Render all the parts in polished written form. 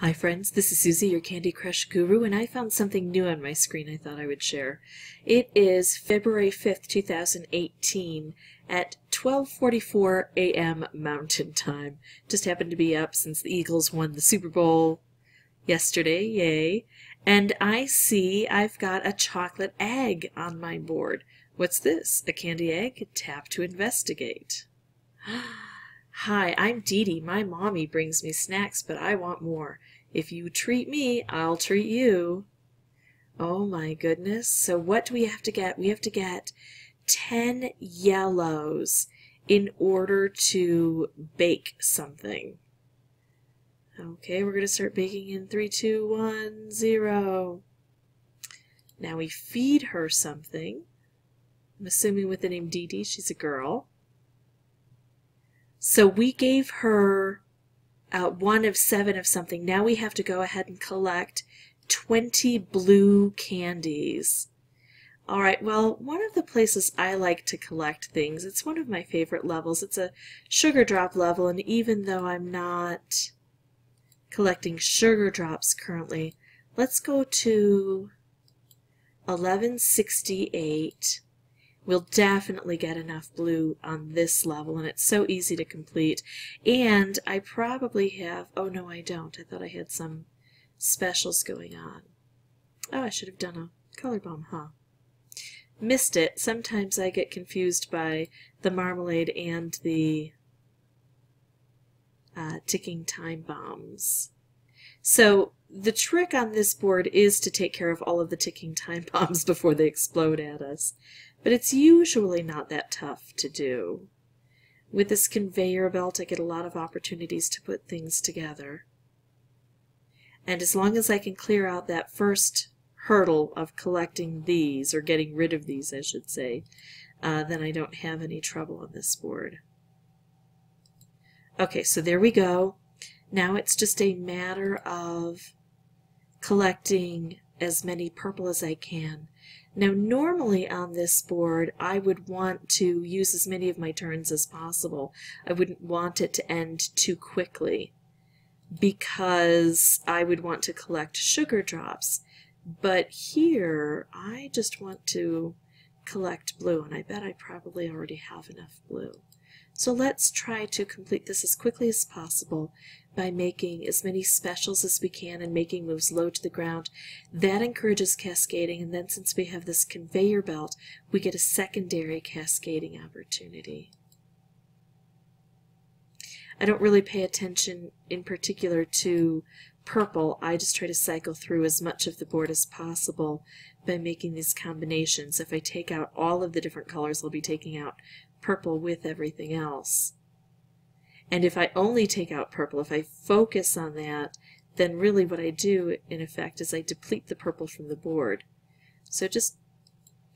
Hi friends, this is Suzy, your Candy Crush guru, and I found something new on my screen I thought I would share. It is February 5th, 2018 at 12:44 a.m. Mountain Time. Just happened to be up since the Eagles won the Super Bowl yesterday, yay. And I see I've got a chocolate egg on my board. What's this? A candy egg? Tap to investigate. Hi, I'm Dee Dee. My mommy brings me snacks, but I want more. If you treat me, I'll treat you. Oh my goodness. So what do we have to get? We have to get 10 yellows in order to bake something. Okay, we're going to start baking in 3, 2, 1, 0. Now we feed her something. I'm assuming with the name Dee Dee, she's a girl. So we gave her 1 of 7 of something. Now we have to go ahead and collect 20 blue candies. Alright, well, one of the places I like to collect things, it's one of my favorite levels. It's a sugar drop level, and even though I'm not collecting sugar drops currently, let's go to 1168. We'll definitely get enough blue on this level, and it's so easy to complete. And I probably have, oh no I don't, I thought I had some specials going on. Oh, I should have done a color bomb, huh? Missed it. Sometimes I get confused by the marmalade and the ticking time bombs. So the trick on this board is to take care of all of the ticking time bombs before they explode at us. But it's usually not that tough to do. With this conveyor belt, I get a lot of opportunities to put things together. And as long as I can clear out that first hurdle of collecting these, or getting rid of these, I should say, then I don't have any trouble on this board. Okay, so there we go. Now it's just a matter of collecting as many purple as I can. Now normally on this board I would want to use as many of my turns as possible. I wouldn't want it to end too quickly because I would want to collect sugar drops. But here I just want to collect blue, and I bet I probably already have enough blue. So let's try to complete this as quickly as possible by making as many specials as we can and making moves low to the ground. That encourages cascading, and then since we have this conveyor belt, we get a secondary cascading opportunity. I don't really pay attention in particular to purple. I just try to cycle through as much of the board as possible by making these combinations. If I take out all of the different colors, I'll be taking out purple with everything else. And if I only take out purple, if I focus on that, then really what I do in effect is I deplete the purple from the board. So just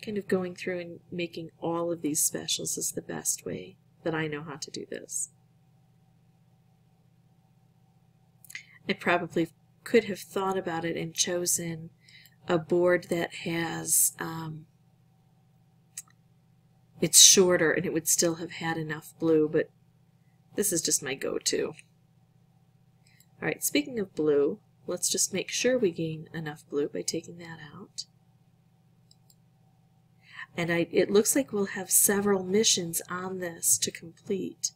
kind of going through and making all of these specials is the best way that I know how to do this. I probably could have thought about it and chosen a board that has it's shorter and it would still have had enough blue, but this is just my go-to. Alright, speaking of blue, let's just make sure we gain enough blue by taking that out. And it looks like we'll have several missions on this to complete.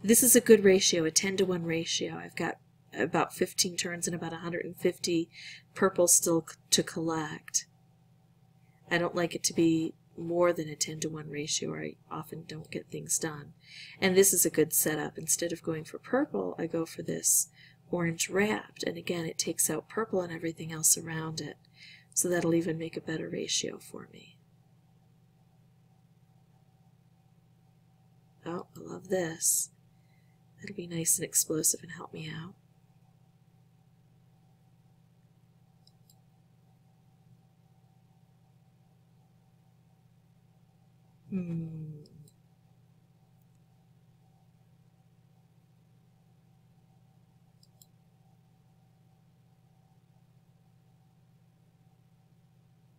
This is a good ratio, a 10-to-1 ratio. I've got about 15 turns and about 150 purple still to collect. I don't like it to be more than a 10-to-1 ratio, or I often don't get things done. And this is a good setup. Instead of going for purple, I go for this orange wrapped, and again it takes out purple and everything else around it. So that'll even make a better ratio for me. Oh, I love this. That'll be nice and explosive and help me out.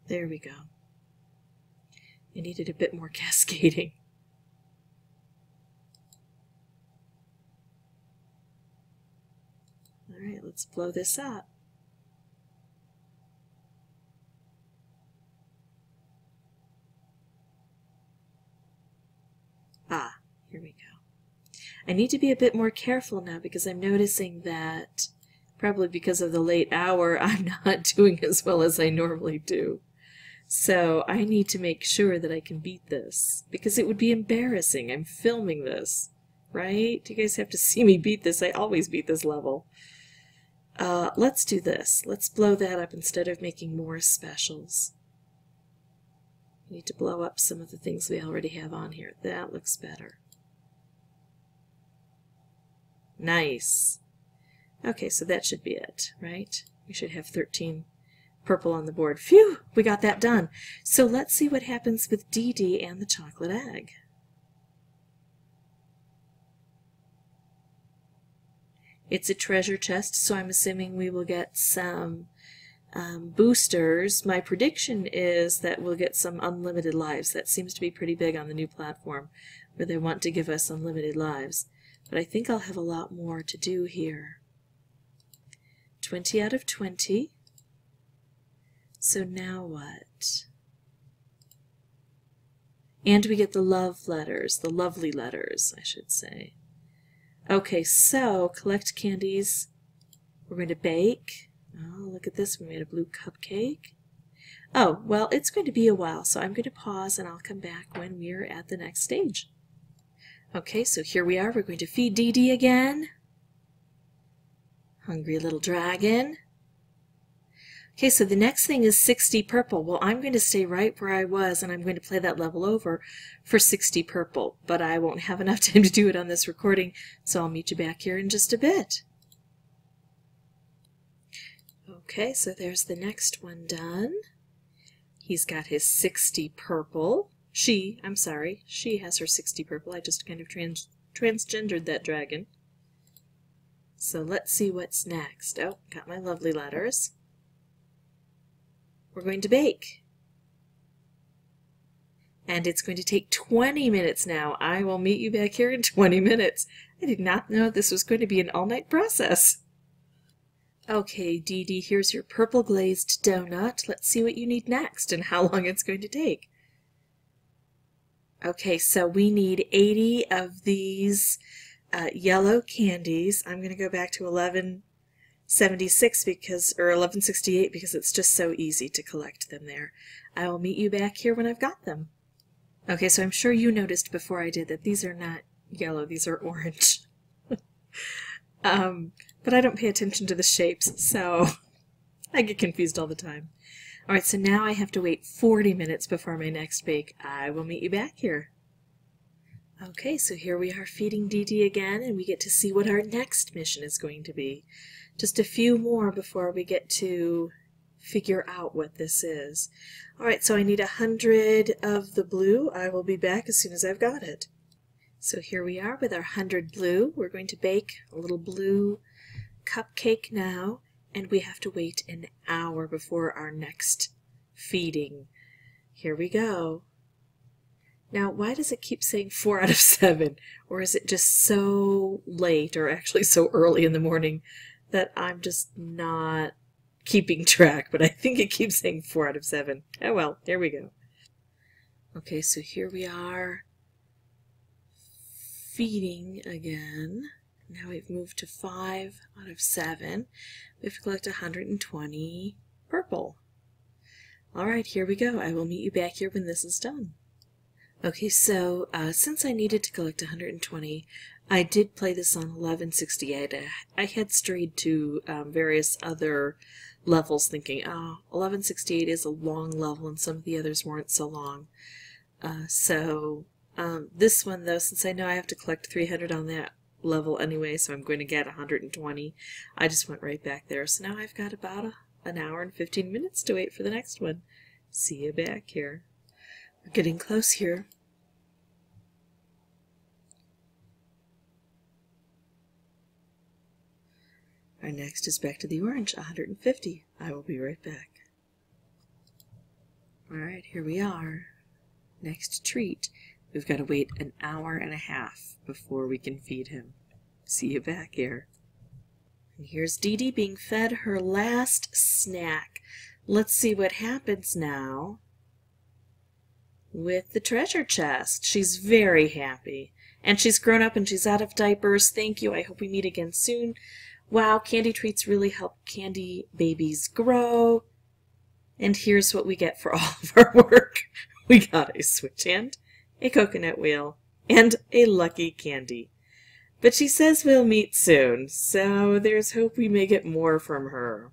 There we go. I needed a bit more cascading. Alright, let's blow this up. Ah, here we go. I need to be a bit more careful now because I'm noticing that, probably because of the late hour, I'm not doing as well as I normally do. So I need to make sure that I can beat this, because it would be embarrassing. I'm filming this, right? You guys have to see me beat this. I always beat this level. Let's do this. Let's blow that up instead of making more specials. We need to blow up some of the things we already have on here. That looks better. Nice. Okay, so that should be it, right? We should have 13 purple on the board. Phew! We got that done. So let's see what happens with Dee Dee and the chocolate egg. It's a treasure chest, so I'm assuming we will get some boosters. My prediction is that we'll get some unlimited lives. That seems to be pretty big on the new platform, where they want to give us unlimited lives. But I think I'll have a lot more to do here. 20 out of 20. So now what? And we get the love letters, the lovely letters, I should say. Okay, so collect candies. We're going to bake. Oh, look at this. We made a blue cupcake. Oh, well, it's going to be a while, so I'm going to pause and I'll come back when we're at the next stage. Okay, so here we are. We're going to feed Dee Dee again. Hungry little dragon. Okay, so the next thing is 60 purple. Well, I'm going to stay right where I was, and I'm going to play that level over for 60 purple, but I won't have enough time to do it on this recording, so I'll meet you back here in just a bit. Okay, so there's the next one done. He's got his 60 purple. She has her 60 purple. I just kind of transgendered that dragon. So let's see what's next. Oh, got my lovely letters. We're going to bake. And it's going to take 20 minutes now. I will meet you back here in 20 minutes. I did not know this was going to be an all-night process. Okay, Dee Dee, here's your purple glazed donut. Let's see what you need next and how long it's going to take. Okay, so we need 80 of these yellow candies. I'm going to go back to 1176 or 1168 because it's just so easy to collect them there. I will meet you back here when I've got them. Okay, so I'm sure you noticed before I did that these are not yellow, these are orange. But I don't pay attention to the shapes, so I get confused all the time. Alright, so now I have to wait 40 minutes before my next bake. I will meet you back here. Okay, so here we are feeding Dee Dee again, and we get to see what our next mission is going to be. Just a few more before we get to figure out what this is. Alright, so I need 100 of the blue. I will be back as soon as I've got it. So here we are with our 100 blue. We're going to bake a little blue cupcake now, and we have to wait an hour before our next feeding. Here we go. Now, why does it keep saying 4 out of 7? Or is it just so late, or actually so early in the morning, that I'm just not keeping track? But I think it keeps saying 4 out of 7. Oh well, there we go. Okay, so here we are feeding again. Now we've moved to 5 out of 7. We have to collect 120 purple. Alright, here we go. I will meet you back here when this is done. Okay, so since I needed to collect 120, I did play this on 1168. I had strayed to various other levels thinking, oh, 1168 is a long level and some of the others weren't so long. This one, though, since I know I have to collect 300 on that level anyway, so I'm going to get 120, I just went right back there. So now I've got about an hour and 15 minutes to wait for the next one. See you back here. We're getting close here. Our next is back to the orange, 150. I will be right back. Alright, here we are. Next treat. We've got to wait an hour and a half before we can feed him. See you back here. And here's Dee Dee being fed her last snack. Let's see what happens now with the treasure chest. She's very happy. And she's grown up and she's out of diapers. Thank you. I hope we meet again soon. Wow, candy treats really help candy babies grow. And here's what we get for all of our work. We got a switch hand, a coconut wheel, and a lucky candy. But she says we'll meet soon, so there's hope we may get more from her.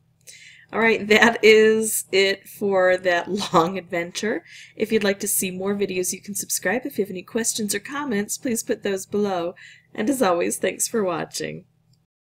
Alright, that is it for that long adventure. If you'd like to see more videos, you can subscribe. If you have any questions or comments, please put those below. And as always, thanks for watching.